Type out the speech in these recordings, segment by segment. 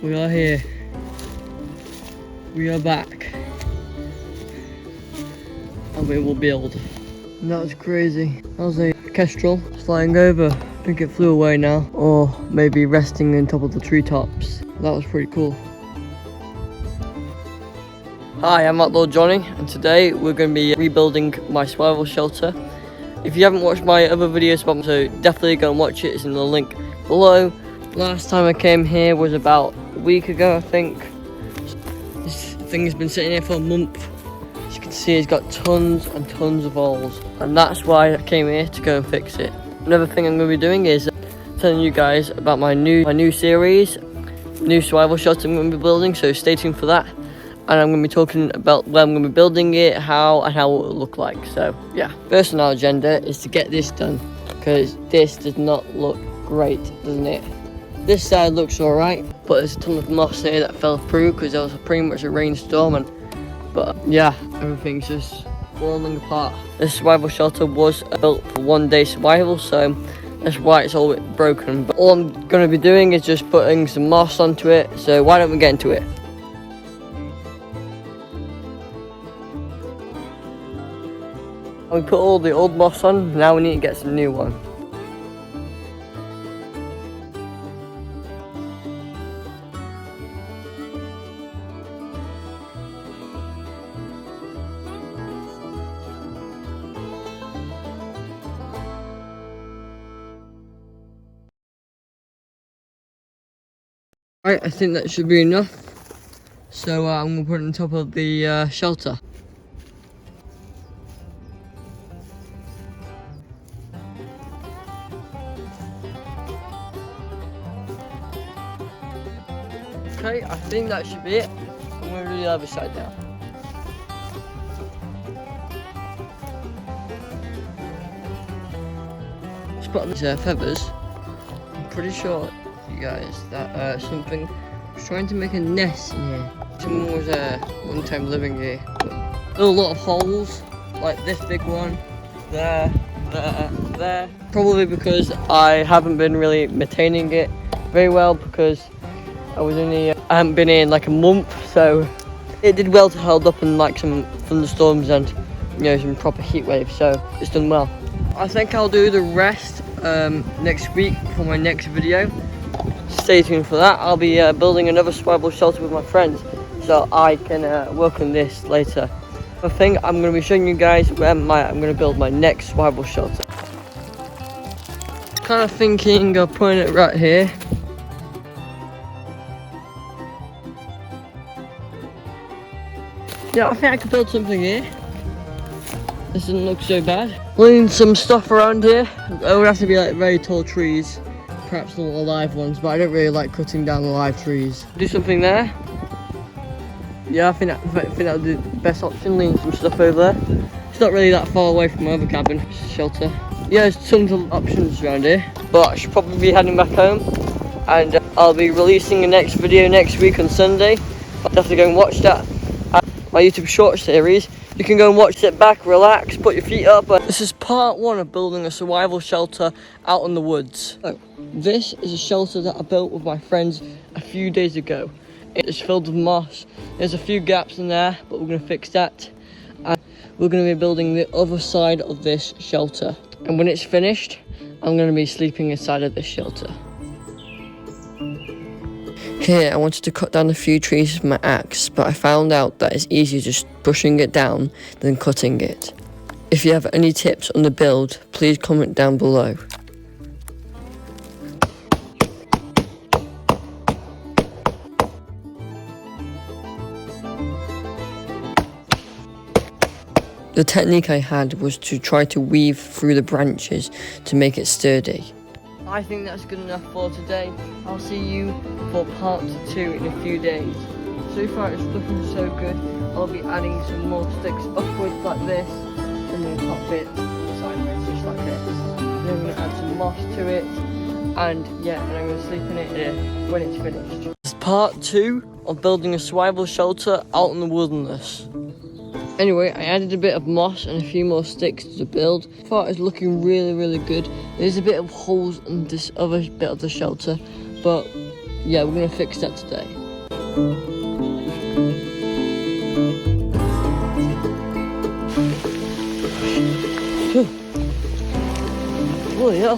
We are here. We are back. And we will build. And that was crazy. That was a kestrel flying over. I think it flew away now. Or maybe resting on top of the treetops. That was pretty cool. Hi, I'm Outldoor Johnny, and today we're going to be rebuilding my survival shelter. If you haven't watched my other videos about so definitely go and watch it. It's in the link below. Last time I came here was about a week ago, I think. This thing has been sitting here for a month. As you can see, it's got tons and tons of holes, and that's why I came here to go and fix it. Another thing I'm going to be doing is telling you guys about my new series, new survival shelter I'm going to be building. So stay tuned for that. And I'm going to be talking about where I'm going to be building it, how it will look like. So yeah, first on our agenda is to get this done, because this does not look great, doesn't it? This side looks alright, but there's a ton of moss here that fell through because there was pretty much a rainstorm, but yeah, everything's just falling apart. This survival shelter was built for 1 day survival, so that's why it's all broken. But all I'm going to be doing is just putting some moss onto it, so why don't we get into it? We put all the old moss on, now we need to get some new one. Right, I think that should be enough. So I'm going to put it on top of the shelter. Okay, I think that should be it. I'm going to do the other side now. Just put on these feathers. I'm pretty sure, you guys, that something was trying to make a nest in here. Someone was one time living here. But there were a lot of holes, like this big one, there, there. Probably because I haven't been really maintaining it very well, because I haven't been here in like a month, so it did well to hold up in like some thunderstorms and some proper heat waves, so it's done well. I think I'll do the rest next week for my next video. Stay tuned for that. I'll be building another survival shelter with my friends, so I can work on this later. The thing I'm going to be showing you guys where I'm going to build my next survival shelter. Kind of thinking of putting it right here. Yeah, I think I could build something here. This doesn't look so bad. Leaving some stuff around here. It would have to be like very tall trees, perhaps little live ones, but I don't really like cutting down the live trees. Do something there. Yeah, I think that would be the best option. Leaving some stuff over there. It's not really that far away from my other cabin, shelter. Yeah, there's tons of options around here, but I should probably be heading back home, and I'll be releasing the next video next week on Sunday. I'll have to go and watch that. My YouTube short series. You can go and watch, sit back, relax, put your feet up. This is part 1 of building a survival shelter out in the woods. So, this is a shelter that I built with my friends a few days ago. It is filled with moss. There's a few gaps in there, but we're going to fix that. And we're going to be building the other side of this shelter. And when it's finished, I'm going to be sleeping inside of this shelter. Here, I wanted to cut down a few trees with my axe, but I found out that it's easier just brushing it down than cutting it. If you have any tips on the build, please comment down below. The technique I had was to try to weave through the branches to make it sturdy. I think that's good enough for today. I'll see you for part 2 in a few days. So far it's looking so good. I'll be adding some more sticks upwards like this, and then top bits. moss to it, and yeah, and I'm going to sleep in it here when it's finished. It's part 2 of building a survival shelter out in the wilderness. Anyway, I added a bit of moss and a few more sticks to the build. I thought it's looking really good. There's a bit of holes in this other bit of the shelter, but yeah, we're going to fix that today. Oh yeah.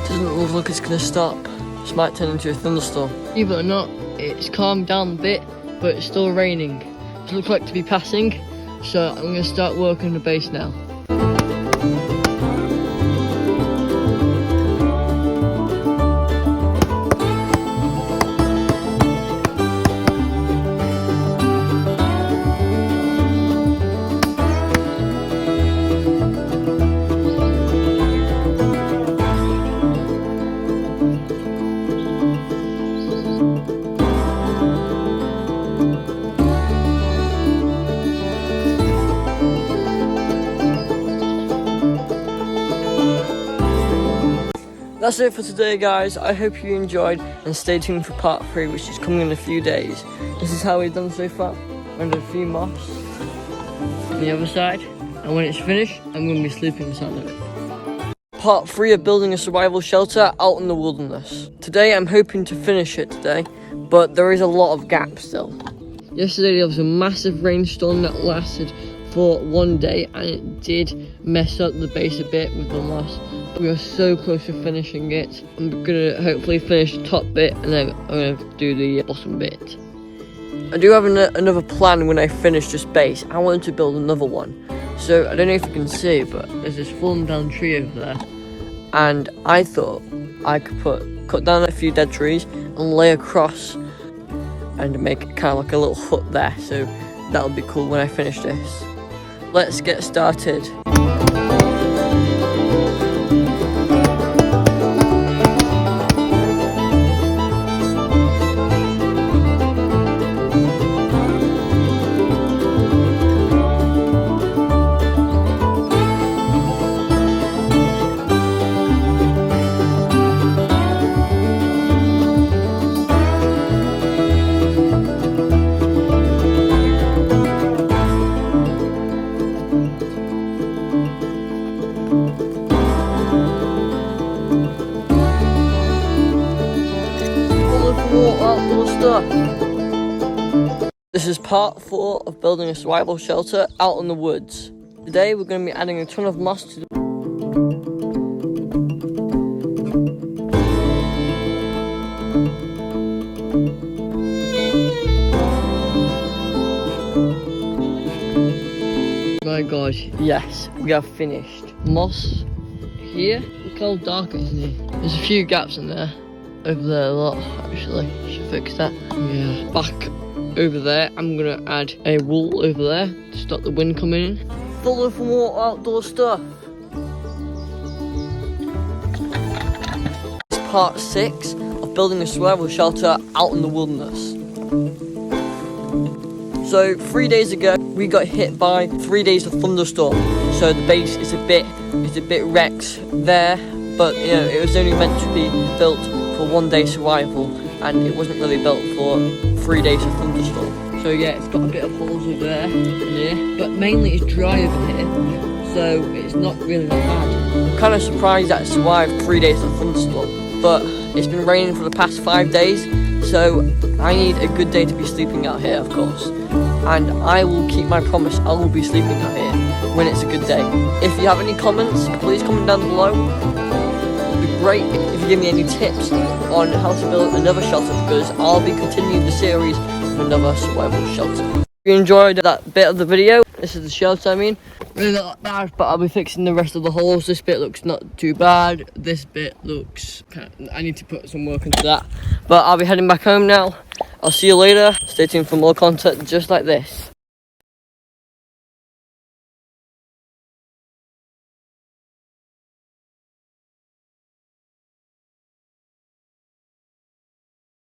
Doesn't look like it's gonna stop. This might turn into a thunderstorm. Believe it or not, it's calmed down a bit, but it's still raining. It looks like to be passing, so I'm gonna start working on the base now. That's it for today, guys. I hope you enjoyed, and stay tuned for part 3, which is coming in a few days. This is how we've done so far. And a few moss on the other side, and when it's finished, I'm going to be sleeping inside of it. Part 3 of building a survival shelter out in the wilderness. Today I'm hoping to finish it today, but there is a lot of gaps still. Yesterday there was a massive rainstorm that lasted for one day, and it did mess up the base a bit with the moss. We are so close to finishing it. I'm gonna hopefully finish the top bit, and then I'm gonna do the bottom bit. I do have another plan when I finish this base. I wanted to build another one. So I don't know if you can see, but there's this fallen down tree over there, and I thought I could cut down a few dead trees and lay across and make it kind of like a little hut there. So that'll be cool when I finish this. Let's get started. Outdoor stuff. This is part 4 of building a survival shelter out in the woods. Today we're going to be adding a ton of moss to the My god, yes, we have finished. Moss here, look how dark it is in here. There's a few gaps in there. Over there a lot, actually. Should fix that. Yeah. Back over there, I'm gonna add a wall over there to stop the wind coming in. Follow for more outdoor stuff. It's part 6 of building a survival shelter out in the wilderness. So 3 days ago, we got hit by 3 days of thunderstorm. So the base is a bit wrecked there, but you know, it was only meant to be built for 1 day survival, and it wasn't really built for 3 days of thunderstorm. So yeah, it's got a bit of holes over there and here, but mainly it's dry over here, so it's not really that bad. I'm kind of surprised that it survived 3 days of thunderstorm, but it's been raining for the past 5 days, so I need a good day to be sleeping out here, of course. And I will keep my promise, I will be sleeping out here when it's a good day. If you have any comments, please comment down below. Great if you give me any tips on how to build another shelter, because I'll be continuing the series with another survival shelter. If you enjoyed that bit of the video, this is the shelter I mean, really not bad, but I'll be fixing the rest of the holes. This bit looks not too bad, this bit looks I need to put some work into that, but I'll be heading back home now. I'll see you later. Stay tuned for more content just like this.